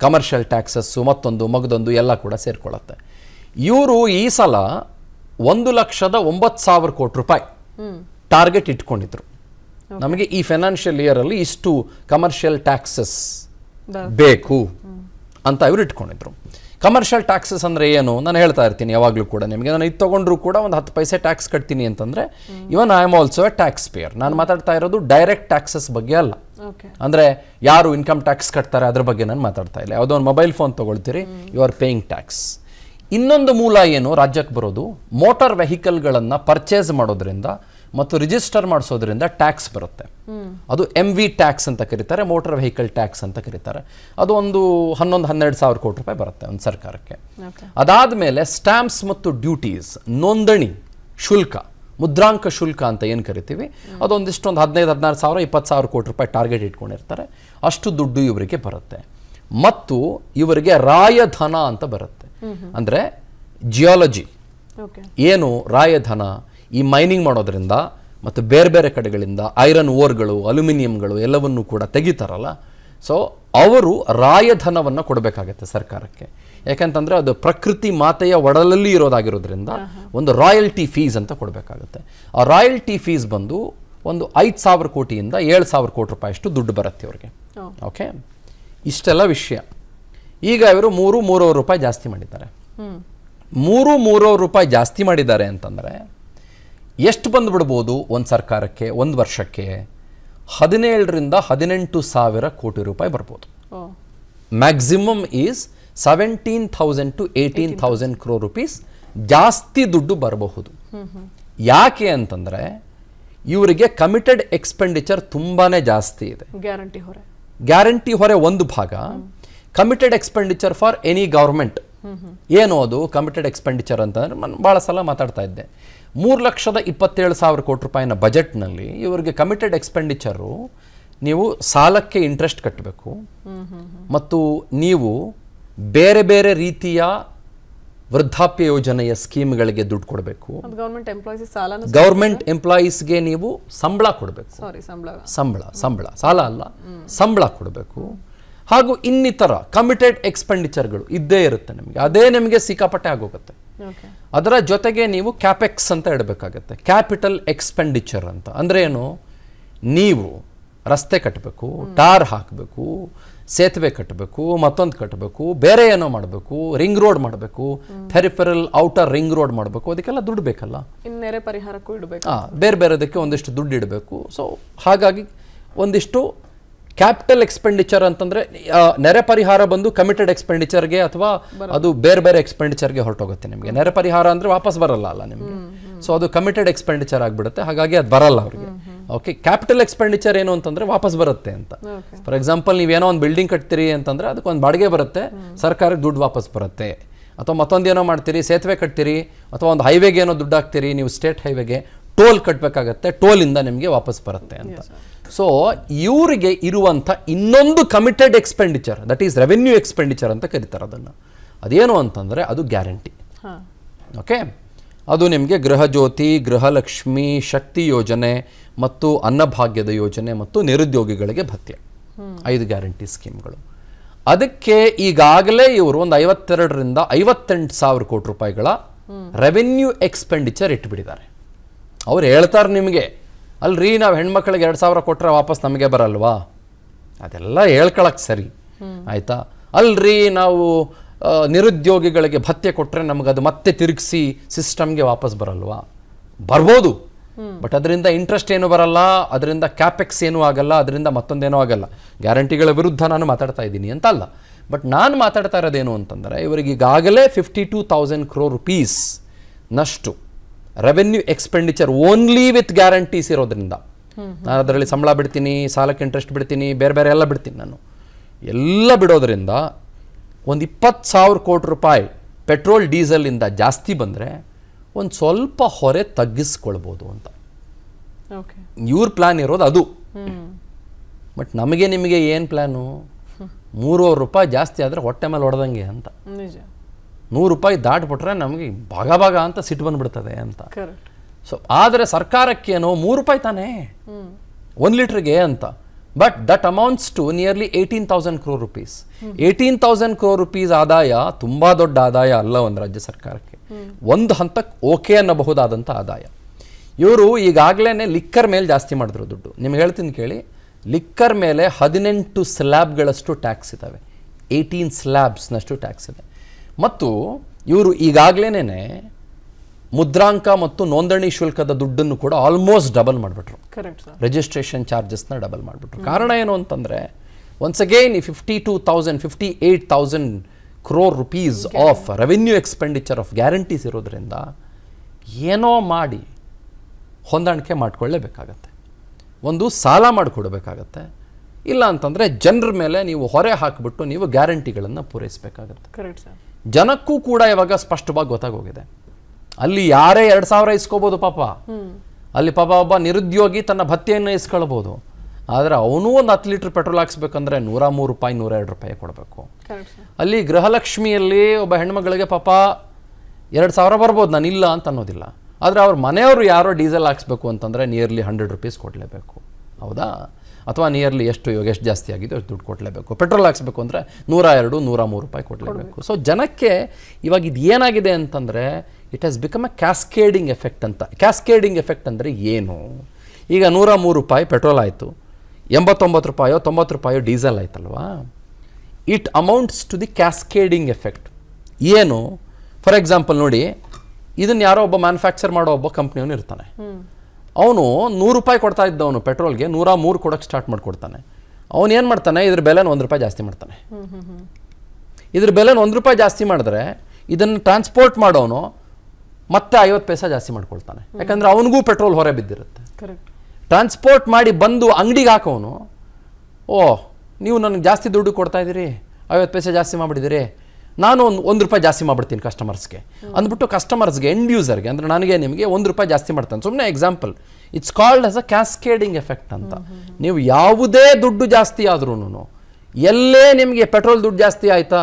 ಕಮರ್ಷಿಯಲ್ ಟ್ಯಾಕ್ಸಸ್ಸು, ಮತ್ತೊಂದು ಮಗದೊಂದು ಎಲ್ಲ ಕೂಡ ಸೇರ್ಕೊಳ್ಳುತ್ತೆ. ಇವರು ಈ ಸಲ 1,09,000 ಕೋಟಿ ರೂಪಾಯಿ ಟಾರ್ಗೆಟ್ ಇಟ್ಕೊಂಡಿದ್ರು. ನಮಗೆ ಈ ಫೈನಾನ್ಷಿಯಲ್ ಇಯರಲ್ಲಿ ಇಷ್ಟು ಕಮರ್ಷಿಯಲ್ ಟ್ಯಾಕ್ಸಸ್ ಬೇಕು ಅಂತ ಇವರು ಇಟ್ಕೊಂಡಿದ್ರು. ಕಮರ್ಷಿಯಲ್ ಟ್ಯಾಕ್ಸಸ್ ಅಂದರೆ ಏನು ನಾನು ಹೇಳ್ತಾ ಇರ್ತೀನಿ ಯಾವಾಗಲೂ ಕೂಡ ನಿಮಗೆ. ನಾನು ಇದು ತೊಗೊಂಡ್ರು ಕೂಡ ಒಂದು 10 ಪೈಸೆ ಟ್ಯಾಕ್ಸ್ ಕಟ್ತೀನಿ ಅಂತಂದರೆ even I am also A tax pair. ನಾನು ಮಾತಾಡ್ತಾ ಇರೋದು ಡೈರೆಕ್ಟ್ ಟ್ಯಾಕ್ಸಸ್ ಬಗ್ಗೆ ಅಲ್ಲ. ಅಂದರೆ ಯಾರು ಇನ್ಕಮ್ ಟ್ಯಾಕ್ಸ್ ಕಟ್ತಾರೆ ಅದ್ರ ಬಗ್ಗೆ ನಾನು ಮಾತಾಡ್ತಾ ಇಲ್ಲ. ಯಾವುದೋ ಒಂದು ಮೊಬೈಲ್ ಫೋನ್ ತೊಗೊಳ್ತೀರಿ, ಯು ಆರ್ ಪೇಯಿಂಗ್ ಟ್ಯಾಕ್ಸ್. ಇನ್ನೊಂದು ಮೂಲ ಏನು ರಾಜ್ಯಕ್ಕೆ ಬರೋದು, ಮೋಟಾರ್ ವೆಹಿಕಲ್ಗಳನ್ನು ಪರ್ಚೇಸ್ ಮಾಡೋದ್ರಿಂದ ಮತ್ತು ರಿಜಿಸ್ಟರ್ ಮಾಡಿಸೋದ್ರಿಂದ ಟ್ಯಾಕ್ಸ್ ಬರುತ್ತೆ. ಅದು MV ಟ್ಯಾಕ್ಸ್ ಅಂತ ಕರೀತಾರೆ, ಮೋಟಾರ್ ವೆಹಿಕಲ್ ಟ್ಯಾಕ್ಸ್ ಅಂತ ಕರೀತಾರೆ. ಅದು ಒಂದು 11-12 ಸಾವಿರ ಕೋಟಿ ರೂಪಾಯಿ ಬರುತ್ತೆ ಒಂದು ಸರ್ಕಾರಕ್ಕೆ. ಅದಾದಮೇಲೆ ಸ್ಟ್ಯಾಂಪ್ಸ್ ಮತ್ತು ಡ್ಯೂಟೀಸ್, ನೋಂದಣಿ ಶುಲ್ಕ, ಮುದ್ರಾಂಕ ಶುಲ್ಕ ಅಂತ ಏನು ಕರಿತೀವಿ, ಅದೊಂದಿಷ್ಟು ಒಂದು 15-16 ಸಾವಿರ 20 ಸಾವಿರ ಕೋಟಿ ರೂಪಾಯಿ ಟಾರ್ಗೆಟ್ ಇಟ್ಕೊಂಡಿರ್ತಾರೆ. ಅಷ್ಟು ದುಡ್ಡು ಇವರಿಗೆ ಬರುತ್ತೆ. ಮತ್ತು ಇವರಿಗೆ ರಾಯಧನ ಅಂತ ಬರುತ್ತೆ. ಅಂದರೆ ಜಿಯಾಲಜಿ ಏನು ರಾಯಧನ, ಈ ಮೈನಿಂಗ್ ಮಾಡೋದ್ರಿಂದ ಮತ್ತು ಬೇರೆ ಬೇರೆ ಕಡೆಗಳಿಂದ ಐರನ್ ಓರ್ಗಳು, ಅಲ್ಯೂಮಿನಿಯಂಗಳು ಎಲ್ಲವನ್ನೂ ಕೂಡ ತೆಗಿತಾರಲ್ಲ, ಸೊ ಅವರು ರಾಯಧನವನ್ನು ಕೊಡಬೇಕಾಗತ್ತೆ ಸರ್ಕಾರಕ್ಕೆ. ಯಾಕಂತಂದರೆ ಅದು ಪ್ರಕೃತಿ ಮಾತೆಯ ಒಡಲಲ್ಲಿ ಇರೋದಾಗಿರೋದ್ರಿಂದ ಒಂದು ರಾಯಲ್ಟಿ ಫೀಸ್ ಅಂತ ಕೊಡಬೇಕಾಗುತ್ತೆ. ಆ ರಾಯಲ್ಟಿ ಫೀಸ್ ಬಂದು ಒಂದು 5,000 ಕೋಟಿಯಿಂದ 7,000 ಕೋಟಿ ರೂಪಾಯಿ ಅಷ್ಟು ದುಡ್ಡು ಬರುತ್ತೆ ಅವ್ರಿಗೆ. ಓಕೆ, ಇಷ್ಟೆಲ್ಲ ವಿಷಯ. ಈಗ ಇವರು 3,000 ರೂಪಾಯಿ ಜಾಸ್ತಿ ಮಾಡಿದ್ದಾರೆ. 3,000 ರೂಪಾಯಿ ಜಾಸ್ತಿ ಮಾಡಿದ್ದಾರೆ ಅಂತಂದರೆ ಎಷ್ಟು ಬಂದುಬಿಡ್ಬೋದು ಒಂದು ಸರ್ಕಾರಕ್ಕೆ ಒಂದು ವರ್ಷಕ್ಕೆ? 17,000 ರಿಂದ 18,000 ಕೋಟಿ ರೂಪಾಯಿ ಬರ್ಬೋದು. Maximum is 17,000 to 18,000 crore rupees ಜಾಸ್ತಿ ದುಡ್ಡು ಬರಬಹುದು. ಯಾಕೆ ಅಂತಂದರೆ ಇವರಿಗೆ ಕಮಿಟೆಡ್ ಎಕ್ಸ್ಪೆಂಡಿಚರ್ ತುಂಬಾ ಜಾಸ್ತಿ ಇದೆ. ಗ್ಯಾರಂಟಿ ಹೊರೆ ಒಂದು ಭಾಗ, committed expenditure for any government. ಏನು ಅದು ಕಮಿಟೆಡ್ ಎಕ್ಸ್ಪೆಂಡಿಚರ್ ಅಂತಂದರೆ ನಾನು ಭಾಳ ಸಲ ಮಾತಾಡ್ತಾ ಇದ್ದೆ. 3,27,000 ಕೋಟಿ ರೂಪಾಯಿನ ಬಜೆಟ್ನಲ್ಲಿ ಇವರಿಗೆ ಕಮಿಟೆಡ್ ಎಕ್ಸ್ಪೆಂಡಿಚರು, ನೀವು ಸಾಲಕ್ಕೆ ಇಂಟ್ರೆಸ್ಟ್ ಕಟ್ಟಬೇಕು ಮತ್ತು ನೀವು ಬೇರೆ ಬೇರೆ ರೀತಿಯ ವೃದ್ಧಾಪ್ಯ ಯೋಜನೆಯ ಸ್ಕೀಮ್ಗಳಿಗೆ ದುಡ್ಡು ಕೊಡಬೇಕು. ಗೌರ್ಮೆಂಟ್ ಎಂಪ್ಲಾಯೀಸ್ಗೆ ನೀವು ಸಂಬಳ ಕೊಡಬೇಕು. ಸಂಬಳ ಸಾಲ ಅಲ್ಲ, ಸಂಬಳ ಕೊಡಬೇಕು. ಹಾಗೂ ಇನ್ನಿತರ ಕಮಿಟೆಡ್ ಎಕ್ಸ್ಪೆಂಡಿಚರ್ಗಳು ಇದ್ದೇ ಇರುತ್ತೆ ನಿಮಗೆ. ಅದೇ ನಿಮಗೆ ಸಿಕ್ಕಾಪಟ್ಟೆ ಆಗೋಗುತ್ತೆ. ಅದರ ಜೊತೆಗೆ ನೀವು ಕ್ಯಾಪೆಕ್ಸ್ ಅಂತ ಇಡಬೇಕಾಗತ್ತೆ, ಕ್ಯಾಪಿಟಲ್ ಎಕ್ಸ್ಪೆಂಡಿಚರ್ ಅಂತ. ಅಂದರೆ ಏನು, ನೀವು ರಸ್ತೆ ಕಟ್ಟಬೇಕು, ಟಾರ್ ಹಾಕಬೇಕು, ಸೇತುವೆ ಕಟ್ಟಬೇಕು, ಮತ್ತೊಂದು ಕಟ್ಟಬೇಕು, ಬೇರೆ ಏನೋ ಮಾಡಬೇಕು, ರಿಂಗ್ ರೋಡ್ ಮಾಡಬೇಕು, ಪೆರಿಫೆರಲ್ ಔಟರ್ ರಿಂಗ್ ರೋಡ್ ಮಾಡಬೇಕು, ಅದಕ್ಕೆಲ್ಲ ದುಡ್ಡು ಬೇಕಲ್ಲ. ನೆರೆ ಪರಿಹಾರಕ್ಕೂ ಇಡಬೇಕು, ಬೇರೆ ಬೇರೆದಕ್ಕೆ ಒಂದಿಷ್ಟು ದುಡ್ಡು ಇಡಬೇಕು. ಸೊ ಹಾಗಾಗಿ ಒಂದಿಷ್ಟು ಕ್ಯಾಪಿಟಲ್ ಎಕ್ಸ್ಪೆಂಡಿಚರ್ ಅಂತಂದ್ರೆ ನೆರೆ ಪರಿಹಾರ ಬಂದು ಕಮಿಟೆಡ್ ಎಕ್ಸ್ಪೆಂಡಿಚರ್ಗೆ ಅಥವಾ ಅದು ಬೇರೆ ಬೇರೆ ಎಕ್ಸ್ಪೆಂಡಿಚರ್ಗೆ ಹೊರಟೋಗುತ್ತೆ. ನಿಮಗೆ ನೆರೆ ಪರಿಹಾರ ಅಂದ್ರೆ ವಾಪಸ್ ಬರಲ್ಲ ಅಲ್ಲ ನಿಮಗೆ. ಸೊ ಅದು ಕಮಿಟೆಡ್ ಎಕ್ಸ್ಪೆಂಡಿಚರ್ ಆಗಿಬಿಡುತ್ತೆ, ಹಾಗಾಗಿ ಅದು ಬರಲ್ಲ ಅವ್ರಿಗೆ. ಓಕೆ, ಕ್ಯಾಪಿಟಲ್ ಎಕ್ಸ್ಪೆಂಡಿಚರ್ ಏನು ಅಂತಂದ್ರೆ ವಾಪಸ್ ಬರುತ್ತೆ ಅಂತ. ಫಾರ್ ಎಕ್ಸಾಂಪಲ್ ನೀವೇನೋ ಒಂದು ಬಿಲ್ಡಿಂಗ್ ಕಟ್ತೀರಿ ಅಂತಂದ್ರೆ ಅದಕ್ಕೆ ಒಂದು ಬಾಡಿಗೆ ಬರುತ್ತೆ, ಸರ್ಕಾರಕ್ಕೆ ದುಡ್ಡು ವಾಪಸ್ ಬರುತ್ತೆ. ಅಥವಾ ಮತ್ತೊಂದೇನೋ ಮಾಡ್ತೀರಿ, ಸೇತುವೆ ಕಟ್ತೀರಿ, ಅಥವಾ ಒಂದು ಹೈವೇಗೆ ಏನೋ ದುಡ್ಡು ಹಾಕ್ತೀರಿ, ನೀವು ಸ್ಟೇಟ್ ಹೈವೇಗೆ ಟೋಲ್ ಕಟ್ಟಬೇಕಾಗತ್ತೆ, ಟೋಲಿಂದ ನಿಮಗೆ ವಾಪಸ್ ಬರುತ್ತೆ ಅಂತ. ಸೊ ಇವರಿಗೆ ಇರುವಂಥ ಇನ್ನೊಂದು committed expenditure, that is revenue expenditure ಅಂತ ಕರೀತಾರೆ ಅದನ್ನು. ಅದೇನು ಅಂತಂದರೆ ಅದು ಗ್ಯಾರಂಟಿ. ಓಕೆ, ಅದು ನಿಮಗೆ ಗೃಹಜ್ಯೋತಿ, ಗೃಹಲಕ್ಷ್ಮಿ, ಶಕ್ತಿ ಯೋಜನೆ ಮತ್ತು ಅನ್ನಭಾಗ್ಯದ ಯೋಜನೆ ಮತ್ತು ನಿರುದ್ಯೋಗಿಗಳಿಗೆ ಭತ್ಯೆ, 5 ಗ್ಯಾರಂಟಿ ಸ್ಕೀಮ್ಗಳು. ಅದಕ್ಕೆ ಈಗಾಗಲೇ ಇವರು ಒಂದು 52ರಿಂದ 58,000 ಕೋಟಿ ರೂಪಾಯಿಗಳ ರೆವೆನ್ಯೂ ಎಕ್ಸ್ಪೆಂಡಿಚರ್ ಇಟ್ಬಿಟ್ಟಿದ್ದಾರೆ. ಅವ್ರು ಹೇಳ್ತಾರೆ ನಿಮಗೆ, ಅಲ್ರಿ ನಾವು ಹೆಣ್ಮಕ್ಳಿಗೆ 2,000 ಕೊಟ್ಟರೆ ವಾಪಸ್ ನಮಗೆ ಬರಲ್ವಾ? ಅದೆಲ್ಲ ಹೇಳ್ಕೊಳಕ್ಕೆ ಸರಿ ಆಯಿತಾ. ಅಲ್ರಿ ನಾವು ನಿರುದ್ಯೋಗಿಗಳಿಗೆ ಭತ್ಯೆ ಕೊಟ್ಟರೆ ನಮಗೆ ಅದು ಮತ್ತೆ ತಿರುಗಿಸಿ ಸಿಸ್ಟಮ್ಗೆ ವಾಪಸ್ ಬರಲ್ವಾ? ಬರ್ಬೋದು, ಬಟ್ ಅದರಿಂದ ಇಂಟ್ರೆಸ್ಟ್ ಏನು ಬರಲ್ಲ, ಅದರಿಂದ ಕ್ಯಾಪೆಕ್ಸ್ ಏನೂ ಆಗಲ್ಲ, ಅದರಿಂದ ಮತ್ತೊಂದೇನೂ ಆಗಲ್ಲ. ಗ್ಯಾರಂಟಿಗಳ ವಿರುದ್ಧ ನಾನು ಮಾತಾಡ್ತಾ ಇದ್ದೀನಿ ಅಂತ ಅಲ್ಲ, ಬಟ್ ನಾನು ಮಾತಾಡ್ತಾ ಇರೋದೇನು ಅಂತಂದರೆ ಇವರಿಗೆ ಈಗಾಗಲೇ 52,000 crore rupees ನಷ್ಟು revenue expenditure only with guarantees ಇರೋದ್ರಿಂದ, ನಾನು ಅದರಲ್ಲಿ ಸಂಬಳ ಬಿಡ್ತೀನಿ, ಸಾಲಕ್ಕೆ ಇಂಟ್ರೆಸ್ಟ್ ಬಿಡ್ತೀನಿ, ಬೇರೆ ಬೇರೆ ಎಲ್ಲ ಬಿಡ್ತೀನಿ, ನಾನು ಎಲ್ಲ ಬಿಡೋದ್ರಿಂದ ಒಂದು 20,000 ಕೋಟಿ ರೂಪಾಯಿ ಪೆಟ್ರೋಲ್ ಡೀಸೆಲಿಂದ ಜಾಸ್ತಿ ಬಂದರೆ ಒಂದು ಸ್ವಲ್ಪ ಹೊರೆ ತಗ್ಗಿಸ್ಕೊಳ್ಬೋದು ಅಂತ ಇವ್ರ ಪ್ಲ್ಯಾನ್ ಇರೋದು ಅದು. ಬಟ್ ನಮಗೆ ನಿಮಗೆ ಏನು ಪ್ಲ್ಯಾನು? 300 ರೂಪಾಯಿ ಜಾಸ್ತಿ ಆದರೆ ಹೊಟ್ಟೆ ಮೇಲೆ ಹೊಡೆದಂಗೆ ಅಂತ. 100 ರೂಪಾಯಿ ದಾಟ್ಬಿಟ್ರೆ ನಮಗೆ ಭಾಗ ಅಂತ ಸಿಟ್ಟು ಬಂದ್ಬಿಡ್ತದೆ ಅಂತ. ಸೊ ಆದರೆ ಸರ್ಕಾರಕ್ಕೇನೋ 3 ರೂಪಾಯಿ ತಾನೇ 1 ಲೀಟ್ರಿಗೆ ಅಂತ. But that amounts to nearly 18,000 crore rupees. 18,000 crore rupees ಆದಾಯ ತುಂಬ ದೊಡ್ಡ ಆದಾಯ ಅಲ್ಲ ಒಂದು ರಾಜ್ಯ ಸರ್ಕಾರಕ್ಕೆ. ಒಂದು ಹಂತಕ್ಕೆ ಓಕೆ ಅನ್ನಬಹುದಾದಂಥ ಆದಾಯ. ಇವರು ಈಗಾಗಲೇ ಲಿಕ್ಕರ್ ಮೇಲೆ ಜಾಸ್ತಿ ಮಾಡಿದ್ರು ದುಡ್ಡು. ನಿಮ್ಗೆ ಹೇಳ್ತೀನಿ ಕೇಳಿ, ಲಿಕ್ಕರ್ ಮೇಲೆ 18 ಸ್ಲ್ಯಾಬ್ಗಳಷ್ಟು ಟ್ಯಾಕ್ಸ್ ಇದ್ದಾವೆ, 18 ಸ್ಲ್ಯಾಬ್ಸ್ನಷ್ಟು ಟ್ಯಾಕ್ಸ್ ಇದೆ. ಮತ್ತು ಇವರು ಈಗಾಗಲೇ ಮುದ್ರಾಂಕ ಮತ್ತು ನೋಂದಣಿ ಶುಲ್ಕದ ದುಡ್ಡನ್ನು ಕೂಡ ಆಲ್ಮೋಸ್ಟ್ ಡಬಲ್ ಮಾಡಿಬಿಟ್ರು. ರಿಜಿಸ್ಟ್ರೇಷನ್ ಚಾರ್ಜಸ್ನ ಡಬಲ್ ಮಾಡಿಬಿಟ್ರು. ಕಾರಣ ಏನು ಅಂತಂದರೆ, ಒನ್ಸ್ ಅಗೇನ್ ಈ 58,000 crore rupees of revenue expenditure of guarantees ಇರೋದ್ರಿಂದ ಏನೋ ಮಾಡಿ ಹೊಂದಾಣಿಕೆ ಮಾಡಿಕೊಳ್ಳೇಬೇಕಾಗತ್ತೆ. ಒಂದು ಸಾಲ ಮಾಡಿಕೊಡ್ಬೇಕಾಗತ್ತೆ, ಇಲ್ಲ ಅಂತಂದರೆ ಜನರ ಮೇಲೆ ನೀವು ಹೊರೆ ಹಾಕಿಬಿಟ್ಟು ನೀವು ಗ್ಯಾರಂಟಿಗಳನ್ನು ಪೂರೈಸಬೇಕಾಗತ್ತೆ. ಜನಕ್ಕೂ ಕೂಡ ಇವಾಗ ಸ್ಪಷ್ಟವಾಗಿ ಗೊತ್ತಾಗೋಗಿದೆ. ಅಲ್ಲಿ ಯಾರೇ 2,000 ಇಸ್ಕೋಬೋದು ಪಾಪ, ಅಲ್ಲಿ ಪಾಪ ಒಬ್ಬ ನಿರುದ್ಯೋಗಿ ತನ್ನ ಭತ್ಯೆಯನ್ನು ಇಸ್ಕೊಳ್ಬೋದು. ಆದರೆ ಅವನು ಒಂದು 10 ಲೀಟ್ರ್ ಪೆಟ್ರೋಲ್ ಹಾಕ್ಸ್ಬೇಕಂದ್ರೆ 103 ರೂಪಾಯಿ 102 ರೂಪಾಯಿ ಕೊಡಬೇಕು. ಅಲ್ಲಿ ಗೃಹಲಕ್ಷ್ಮಿಯಲ್ಲಿ ಒಬ್ಬ ಹೆಣ್ಮಗಳಿಗೆ ಪಾಪ 2,000 ಬರ್ಬೋದು, ನಾನು ಇಲ್ಲ ಅಂತ ಅನ್ನೋದಿಲ್ಲ. ಆದರೆ ಅವ್ರ ಮನೆಯವರು ಯಾರೋ ಡೀಸೆಲ್ ಹಾಕ್ಸ್ಬೇಕು ಅಂತಂದರೆ ನಿಯರ್ಲಿ 100 ರೂಪೀಸ್ ಕೊಡಲೇಬೇಕು, ಹೌದಾ? ಅಥವಾ ನಿಯರ್ಲಿ ಇವಾಗ ಎಷ್ಟು ಜಾಸ್ತಿ ಆಗಿದೆ ಅಷ್ಟು ದುಡ್ಡು ಕೊಡಲೇಬೇಕು. ಪೆಟ್ರೋಲ್ ಹಾಕ್ಸ್ಬೇಕು ಅಂದರೆ 102, 103 ರೂಪಾಯಿ ಕೊಡಲೇಬೇಕು. ಸೊ ಜನಕ್ಕೆ ಇವಾಗ ಇದು ಏನಾಗಿದೆ ಅಂತಂದರೆ, it has become a cascading effect ಅಂತ. ಕ್ಯಾಸ್ಕೇಡಿಂಗ್ ಎಫೆಕ್ಟ್ ಅಂದರೆ ಏನು? ಈಗ 103 ರೂಪಾಯಿ ಪೆಟ್ರೋಲ್ ಆಯಿತು, 89 ರೂಪಾಯೋ 90 ರೂಪಾಯೋ ಡೀಸೆಲ್ ಆಯ್ತಲ್ವಾ? It amounts to the cascading effect. ಏನು? ಫಾರ್ ಎಕ್ಸಾಂಪಲ್ ನೋಡಿ, ಇದನ್ನು ಯಾರೋ ಒಬ್ಬ ಮ್ಯಾನುಫ್ಯಾಕ್ಚರ್ ಮಾಡೋ ಒಬ್ಬ ಕಂಪ್ನಿಯವನು ಇರ್ತಾನೆ. ಅವನು 100 ರೂಪಾಯಿ ಕೊಡ್ತಾ ಇದ್ದವನು ಪೆಟ್ರೋಲ್ಗೆ 103 ಕೊಡೋಕ್ಕೆ ಸ್ಟಾರ್ಟ್ ಮಾಡಿಕೊಡ್ತಾನೆ. ಅವನು ಏನು ಮಾಡ್ತಾನೆ, ಇದ್ರ ಬೆಲೆನ 1 ರೂಪಾಯಿ ಜಾಸ್ತಿ ಮಾಡ್ತಾನೆ. ಇದ್ರ ಬೆಲೆನ 1 ರೂಪಾಯಿ ಜಾಸ್ತಿ ಮಾಡಿದ್ರೆ ಇದನ್ನು ಟ್ರಾನ್ಸ್ಪೋರ್ಟ್ ಮಾಡೋನು ಮತ್ತೆ 50 ಪೈಸೆ ಜಾಸ್ತಿ ಮಾಡ್ಕೊಳ್ತಾನೆ. ಯಾಕಂದರೆ ಅವನಿಗೂ ಪೆಟ್ರೋಲ್ ಹೊರೆ ಬಿದ್ದಿರುತ್ತೆ. ಟ್ರಾನ್ಸ್ಪೋರ್ಟ್ ಮಾಡಿ ಬಂದು ಅಂಗಡಿಗೆ ಹಾಕೋನು, ನೀವು ನನಗೆ ಜಾಸ್ತಿ ದುಡ್ಡು ಕೊಡ್ತಾ ಇದ್ದೀರಿ, 50 ಪೈಸೆ ಜಾಸ್ತಿ ಮಾಡಿಬಿಟ್ಟಿದ್ದೀರಿ, ನಾನು 1 ರೂಪಾಯಿ ಜಾಸ್ತಿ ಮಾಡಿಬಿಡ್ತೀನಿ ಕಸ್ಟಮರ್ಸ್ಗೆ ಅಂದ್ಬಿಟ್ಟು ಕಸ್ಟಮರ್ಸ್ಗೆ, ಎಂಡ್ ಯೂಸರ್ಗೆ ಅಂದರೆ ನನಗೆ ನಿಮಗೆ 1 ರೂಪಾಯಿ ಜಾಸ್ತಿ ಮಾಡ್ತಾನೆ. ಸುಮ್ಮನೆ example, it's called as a cascading effect ಅಂತ. ನೀವು ಯಾವುದೇ ದುಡ್ಡು ಜಾಸ್ತಿ ಆದ್ರೂ ಎಲ್ಲೇ ನಿಮಗೆ ಪೆಟ್ರೋಲ್ ದುಡ್ಡು ಜಾಸ್ತಿ ಆಯಿತಾ,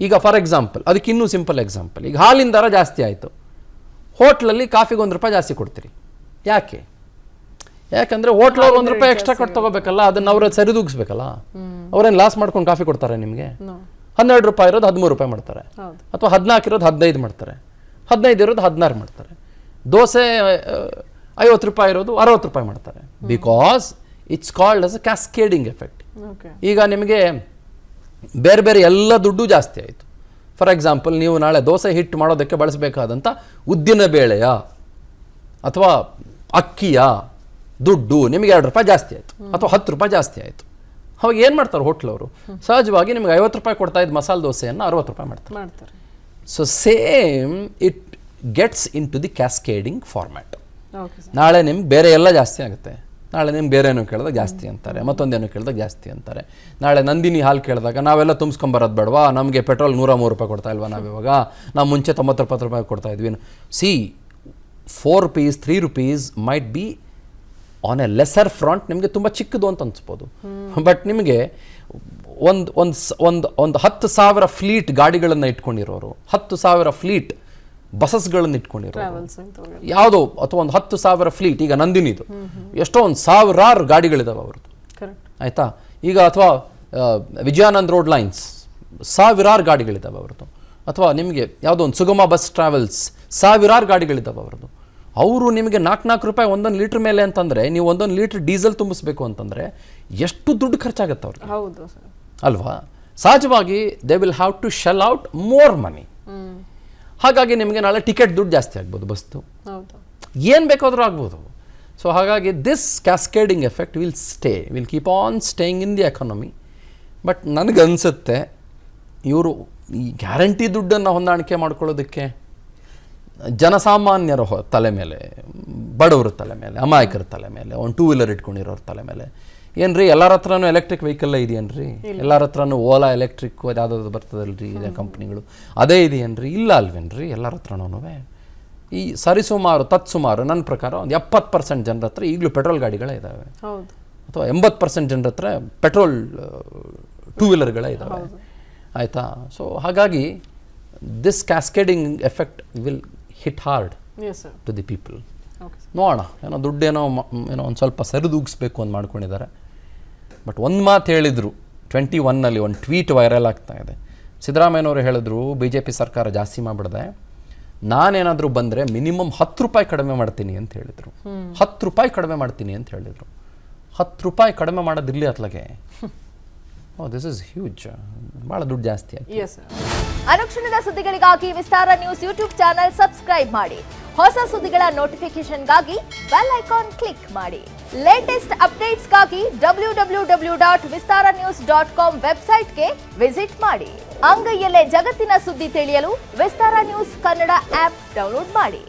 ಈಗ ಫಾರ್ ಎಕ್ಸಾಂಪಲ್, ಅದಕ್ಕೆ ಇನ್ನೂ ಸಿಂಪಲ್ ಎಕ್ಸಾಂಪಲ್, ಈಗ ಹಾಲಿನ ದರ ಜಾಸ್ತಿ ಆಯಿತು, ಹೋಟ್ಲಲ್ಲಿ ಕಾಫಿಗೆ 1 ರೂಪಾಯಿ ಜಾಸ್ತಿ ಕೊಡ್ತೀರಿ. ಯಾಕೆ? ಯಾಕಂದರೆ ಹೋಟ್ಲವ್ರು 1 ರೂಪಾಯಿ ಎಕ್ಸ್ಟ್ರಾ ಕೊಟ್ಟು ತೊಗೋಬೇಕಲ್ಲ, ಅದನ್ನು ಅವ್ರ ಸರಿದೂಗಿಸ್ಬೇಕಲ್ಲ. ಅವ್ರೇನು ಲಾಸ್ ಮಾಡ್ಕೊಂಡು ಕಾಫಿ ಕೊಡ್ತಾರೆ ನಿಮಗೆ? 12 ರೂಪಾಯಿ ಇರೋದು 13 ರೂಪಾಯಿ ಮಾಡ್ತಾರೆ, ಅಥವಾ 14 ಇರೋದು 15 ಮಾಡ್ತಾರೆ, 15 ಇರೋದು 16 ಮಾಡ್ತಾರೆ. ದೋಸೆ 50 ರೂಪಾಯಿ ಇರೋದು 60 ರೂಪಾಯಿ ಮಾಡ್ತಾರೆ. Because it's called as a cascading effect. ಈಗ ನಿಮಗೆ ಬೇರೆ ಬೇರೆ ಎಲ್ಲ ದುಡ್ಡು ಜಾಸ್ತಿ ಆಯಿತು. ಫಾರ್ ಎಕ್ಸಾಂಪಲ್, ನೀವು ನಾಳೆ ದೋಸೆ ಹಿಟ್ಟು ಮಾಡೋದಕ್ಕೆ ಬಳಸಬೇಕಾದಂಥ ಉದ್ದಿನ ಬೇಳೆಯ ಅಥವಾ ಅಕ್ಕಿಯ ದುಡ್ಡು ನಿಮಗೆ 2 ರೂಪಾಯಿ ಜಾಸ್ತಿ ಆಯಿತು, ಅಥವಾ 10 ರೂಪಾಯಿ ಜಾಸ್ತಿ ಆಯಿತು. ಅವಾಗ ಏನು ಮಾಡ್ತಾರೆ ಹೋಟ್ಲವರು? ಸಹಜವಾಗಿ ನಿಮಗೆ 50 ರೂಪಾಯಿ ಕೊಡ್ತಾ ಇದ್ದ ಮಸಾಲೆ ದೋಸೆಯನ್ನು 60 ರೂಪಾಯಿ ಮಾಡ್ತಾರೆ. So same it gets into the cascading format. ನಾಳೆ ನಿಮ್ಗೆ ಬೇರೆ ಎಲ್ಲ ಜಾಸ್ತಿ ಆಗುತ್ತೆ. ನಾಳೆ ನಿಮ್ಗೆ ಬೇರೆ ಏನೋ ಕೇಳಿದಾಗ ಜಾಸ್ತಿ ಅಂತಾರೆ, ಮತ್ತೊಂದೇನೋ ಕೇಳಿದಾಗ ಜಾಸ್ತಿ ಅಂತಾರೆ. ನಾಳೆ ನಂದಿನಿ ಹಾಲು ಕೇಳಿದಾಗ ನಾವೆಲ್ಲ ತುಂಬಿಸ್ಕೊಂಬರೋದು ಬೇಡವಾ, ನಮಗೆ ಪೆಟ್ರೋಲ್ 103 ರೂಪಾಯಿ ಕೊಡ್ತಾ ಇಲ್ವಾ ನಾವಿವಾಗ? ನಾವು ಮುಂಚೆ 90 ರೂಪಾಯಿ ಕೊಡ್ತಾ ಇದ್ವಿ. C 4 rupees 3 rupees might be on A lesser front ನಿಮಗೆ ತುಂಬ ಚಿಕ್ಕದು ಅಂತ ಅನ್ಸ್ಬೋದು. ಬಟ್ ನಿಮಗೆ ಒಂದು 10,000 ಫ್ಲೀಟ್ ಗಾಡಿಗಳನ್ನು ಇಟ್ಕೊಂಡಿರೋರು, 10,000 ಫ್ಲೀಟ್ ಬಸಸ್ಗಳನ್ನು ಇಟ್ಕೊಂಡಿರೋರು, ಯಾವುದೋ ಅಥವಾ ಒಂದು 10,000 ಫ್ಲೀಟ್, ಈಗ ನಂದಿನಿದು ಎಷ್ಟೋ ಒಂದು 1,000 ಗಾಡಿಗಳಿದಾವೆ ಅವ್ರದ್ದು, ಆಯಿತಾ? ಈಗ ಅಥವಾ ವಿಜಯಾನಂದ್ ರೋಡ್ ಲೈನ್ಸ್ ಸಾವಿರಾರು ಗಾಡಿಗಳಿದ್ದಾವೆ ಅವ್ರದ್ದು, ಅಥವಾ ನಿಮಗೆ ಯಾವುದೋ ಒಂದು ಸುಗಮ ಬಸ್ ಟ್ರಾವೆಲ್ಸ್ ಸಾವಿರಾರು ಗಾಡಿಗಳಿದ್ದಾವೆ ಅವ್ರದ್ದು. ಅವರು ನಿಮಗೆ 4 ರೂಪಾಯಿ ಒಂದೊಂದು ಲೀಟ್ರ್ ಮೇಲೆ ಅಂತಂದರೆ, ನೀವು ಒಂದೊಂದು ಲೀಟ್ರ್ ಡೀಸೆಲ್ ತುಂಬಿಸ್ಬೇಕು ಅಂತಂದರೆ ಎಷ್ಟು ದುಡ್ಡು ಖರ್ಚಾಗುತ್ತೆ ಅವ್ರಿಗೆ, ಹೌದು ಸರ್. ಅಲ್ವಾ? ಸಹಜವಾಗಿ they will have too shall out more money. ಹಾಗಾಗಿ ನಿಮಗೆ ನಾಳೆ ಟಿಕೆಟ್ ದುಡ್ಡು ಜಾಸ್ತಿ ಆಗ್ಬೋದು, ಬಸ್ತು ಹೌದು, ಏನು ಬೇಕಾದರೂ ಆಗ್ಬೋದು. ಸೊ ಹಾಗಾಗಿ this cascading effect will keep on staying in the economy. But ನನಗನ್ಸುತ್ತೆ ಇವರು ಈ ಗ್ಯಾರಂಟಿ ದುಡ್ಡನ್ನು ಹೊಂದಾಣಿಕೆ ಮಾಡ್ಕೊಳ್ಳೋದಕ್ಕೆ ಜನಸಾಮಾನ್ಯರ ತಲೆ ಮೇಲೆ, ಬಡವರ ತಲೆ ಮೇಲೆ, ಅಮಾಯಕರ ತಲೆ ಮೇಲೆ, ಒಂದು 2 ವೀಲರ್ ಇಟ್ಕೊಂಡಿರೋರ ತಲೆ ಮೇಲೆ ಏನ್ರಿ ಎಲ್ಲರ ಹತ್ರನೂ ಎಲೆಕ್ಟ್ರಿಕ್ ವೆಹಿಕಲ್ಲೇ ಇದೆಯೇನ್ರಿ? ಎಲ್ಲರ ಹತ್ರನೂ ಓಲಾ ಎಲೆಕ್ಟ್ರಿಕ್ ಯಾವುದಾದ್ರು ಬರ್ತದಲ್ರಿ ಇದೇ ಕಂಪ್ನಿಗಳು, ಅದೇ ಇದೆಯೇನ್ರಿ? ಇಲ್ಲ ಅಲ್ವೇನ್ರಿ ಎಲ್ಲರ ಹತ್ರನೂ? ಈ ತತ್ಸುಮಾರು ನನ್ನ ಪ್ರಕಾರ ಒಂದು 70% ಜನರ ಹತ್ರ ಈಗಲೂ ಪೆಟ್ರೋಲ್ ಗಾಡಿಗಳೇ ಇದ್ದಾವೆ, ಅಥವಾ 80% ಜನರ ಹತ್ರ ಪೆಟ್ರೋಲ್ 2 ವೀಲರ್ಗಳೇ ಇದ್ದಾವೆ, ಆಯಿತಾ? ಸೊ ಹಾಗಾಗಿ this cascading effect will hit hard to the people. ನೋಡೋಣ, ಏನೋ ದುಡ್ಡೇನೋ ಒಂದು ಸ್ವಲ್ಪ ಸರಿದೂಗಿಸ್ಬೇಕು ಅಂತ ಮಾಡ್ಕೊಂಡಿದ್ದಾರೆ. ಬಟ್ ಒಂದು ಮಾತು ಹೇಳಿದರು 21ನಲ್ಲಿ, ಒಂದು ಟ್ವೀಟ್ ವೈರಲ್ ಆಗ್ತಾ ಇದೆ. ಸಿದ್ದರಾಮಯ್ಯನವರು ಹೇಳಿದ್ರು, BJP ಸರ್ಕಾರ ಜಾಸ್ತಿ ಮಾಡಿಬಿಡ್ದೆ, ನಾನೇನಾದರೂ ಬಂದರೆ ಮಿನಿಮಮ್ 10 ರೂಪಾಯಿ ಕಡಿಮೆ ಮಾಡ್ತೀನಿ ಅಂತ ಹೇಳಿದರು. 10 ರೂಪಾಯಿ ಕಡಿಮೆ ಮಾಡ್ತೀನಿ ಅಂತ ಹೇಳಿದರು. 10 ರೂಪಾಯಿ ಕಡಿಮೆ ಮಾಡೋದಿರಲಿ ಅತ್ಲಾಗೆ. ದಿಸ್ ಇಸ್ ಹ್ಯೂಜ್, ಭಾಳ ದುಡ್ಡು ಜಾಸ್ತಿ ಆಯ್ತು. ಅನುಕ್ಷಣದ ಸುದ್ದಿಗಳಿಗಾಗಿ ವಿಸ್ತಾರ ನ್ಯೂಸ್ ಯೂಟ್ಯೂಬ್ ಚಾನೆಲ್ ಸಬ್ಸ್ಕ್ರೈಬ್ ಮಾಡಿ. ಹೊಸ ಸುದ್ದಿಗಳ ನೋಟಿಫಿಕೇಶನ್ಗಾಗಿ ಬೆಲ್ ಐಕಾನ್ ಕ್ಲಿಕ್ ಮಾಡಿ. ಲೇಟೆಸ್ಟ್ ಅಪ್ಡೇಟ್ಸ್ಗಾಗಿ www.vistaranews.com ವೆಬ್ಸೈಟ್ಗೆ ವಿಸಿಟ್ ಮಾಡಿ. ಅಂಗೈಯಲ್ಲೇ ಜಗತ್ತಿನ ಸುದ್ದಿ ತಿಳಿಯಲು ವಿಸ್ತಾರ ನ್ಯೂಸ್ ಕನ್ನಡ ಆಪ್ ಡೌನ್ಲೋಡ್ ಮಾಡಿ.